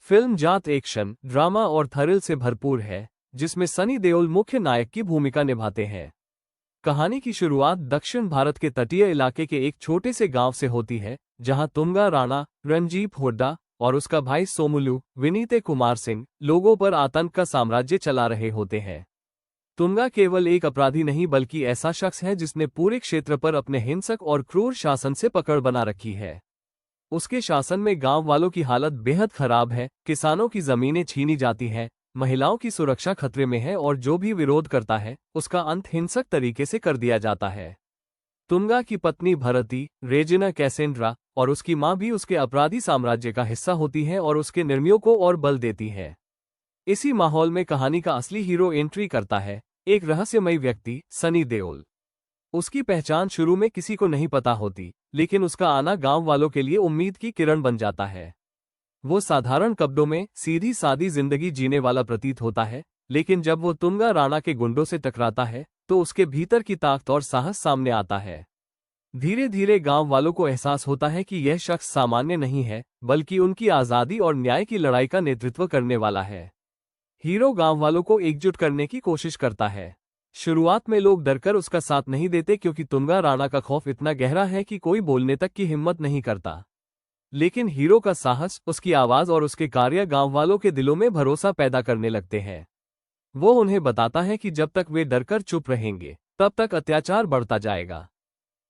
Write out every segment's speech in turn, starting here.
Film Jat action, drama और thrill से भरपूर है, जिसमें सनी देओल मुख्य नायक की भूमिका निभाते हैं। कहानी की शुरुआत दक्षिण भारत के तटीय इलाके के एक छोटे से गांव से होती है, जहां तुंगा राणा, रणजीत हुड्डा और उसका भाई सोमुलु, विनीत कुमार सिंह, लोगों पर आतंक का साम्राज्य चला रहे होते हैं। तुंगा केवल एक अपराधी नहीं बल्कि ऐसा शख्स है जिसने पूरे क्षेत्र पर अपने हिंसक और क्रूर शासन से पकड़ बना रखी है। उसके शासन में गांव वालों की हालत बेहद खराब है, किसानों की जमीनें छीनी जाती हैं, महिलाओं की सुरक्षा खतरे में है और जो भी विरोध करता है उसका अंत हिंसक तरीके से कर दिया जाता है। तुंगा की पत्नी भरती, रेजिना कैसेंड्रा और उसकी मां भी उसके अपराधी साम्राज्य का हिस्सा होती हैं और उसके निर्णयों को और बल देती हैं। इसी माहौल में कहानी का असली हीरो एंट्री करता है, एक रहस्यमयी व्यक्ति, सनी देओल। उसकी पहचान शुरू में किसी को नहीं पता होती, लेकिन उसका आना गांव वालों के लिए उम्मीद की किरण बन जाता है। वो साधारण कपड़ों में सीधी सादी जिंदगी जीने वाला प्रतीत होता है, लेकिन जब वो तुंगा राणा के गुंडों से टकराता है तो उसके भीतर की ताकत और साहस सामने आता है। धीरे धीरे गांव वालों को एहसास होता है कि यह शख्स सामान्य नहीं है, बल्कि उनकी आज़ादी और न्याय की लड़ाई का नेतृत्व करने वाला है। हीरो गांव वालों को एकजुट करने की कोशिश करता है। शुरुआत में लोग डरकर उसका साथ नहीं देते क्योंकि तुंगा राणा का खौफ इतना गहरा है कि कोई बोलने तक की हिम्मत नहीं करता। लेकिन हीरो का साहस, उसकी आवाज और उसके कार्य गांव वालों के दिलों में भरोसा पैदा करने लगते हैं। वो उन्हें बताता है कि जब तक वे डरकर चुप रहेंगे, तब तक अत्याचार बढ़ता जाएगा।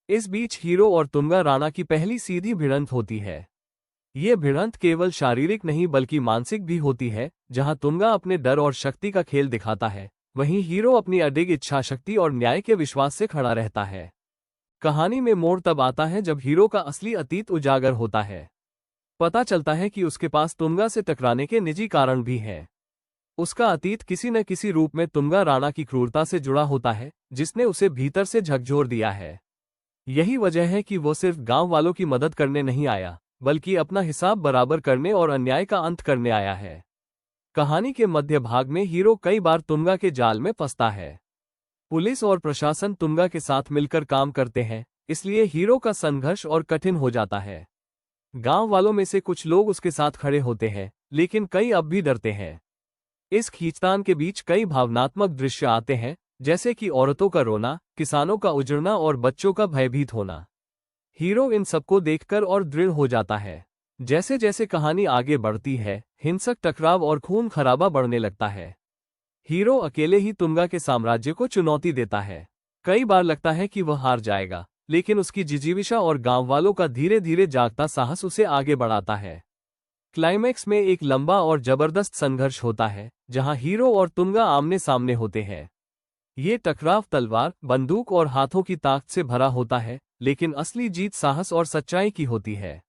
इस बीच हीरो और तुंगा राणा की पहली सीधी भिड़ंत होती है। ये भिड़ंत केवल शारीरिक नहीं बल्कि मानसिक भी होती है, जहां तुंगा अपने डर और शक्ति का खेल दिखाता है, वहीं हीरो अपनी अडिग इच्छा शक्ति और न्याय के विश्वास से खड़ा रहता है। कहानी में मोड़ तब आता है जब हीरो का असली अतीत उजागर होता है। पता चलता है कि उसके पास तुंगा से टकराने के निजी कारण भी हैं। उसका अतीत किसी न किसी रूप में तुंगा राणा की क्रूरता से जुड़ा होता है, जिसने उसे भीतर से झकझोर दिया है। यही वजह है कि वो सिर्फ गांव वालों की मदद करने नहीं आया, बल्कि अपना हिसाब बराबर करने और अन्याय का अंत करने आया है। कहानी के मध्य भाग में हीरो कई बार तुंगा के जाल में फंसता है। पुलिस और प्रशासन तुंगा के साथ मिलकर काम करते हैं, इसलिए हीरो का संघर्ष और कठिन हो जाता है। गांव वालों में से कुछ लोग उसके साथ खड़े होते हैं, लेकिन कई अब भी डरते हैं। इस खींचतान के बीच कई भावनात्मक दृश्य आते हैं, जैसे कि औरतों का रोना, किसानों का उजड़ना और बच्चों का भयभीत होना। हीरो इन सबको देखकर और दृढ़ हो जाता है। जैसे जैसे कहानी आगे बढ़ती है, हिंसक टकराव और खून खराबा बढ़ने लगता है। हीरो अकेले ही तुंगा के साम्राज्य को चुनौती देता है। कई बार लगता है कि वह हार जाएगा, लेकिन उसकी जिजीविषा और गांव वालों का धीरे धीरे जागता साहस उसे आगे बढ़ाता है। क्लाइमैक्स में एक लंबा और जबरदस्त संघर्ष होता है, जहां हीरो और तुंगा आमने सामने होते हैं। ये टकराव तलवार, बंदूक और हाथों की ताकत से भरा होता है, लेकिन असली जीत साहस और सच्चाई की होती है।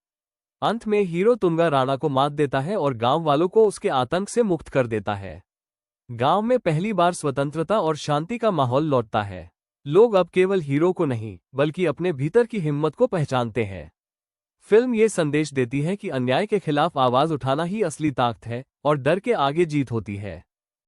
अंत में हीरो तुंगा राणा को मात देता है और गांव वालों को उसके आतंक से मुक्त कर देता है। गांव में पहली बार स्वतंत्रता और शांति का माहौल लौटता है। लोग अब केवल हीरो को नहीं, बल्कि अपने भीतर की हिम्मत को पहचानते हैं। फिल्म ये संदेश देती है कि अन्याय के खिलाफ आवाज उठाना ही असली ताकत है और डर के आगे जीत होती है।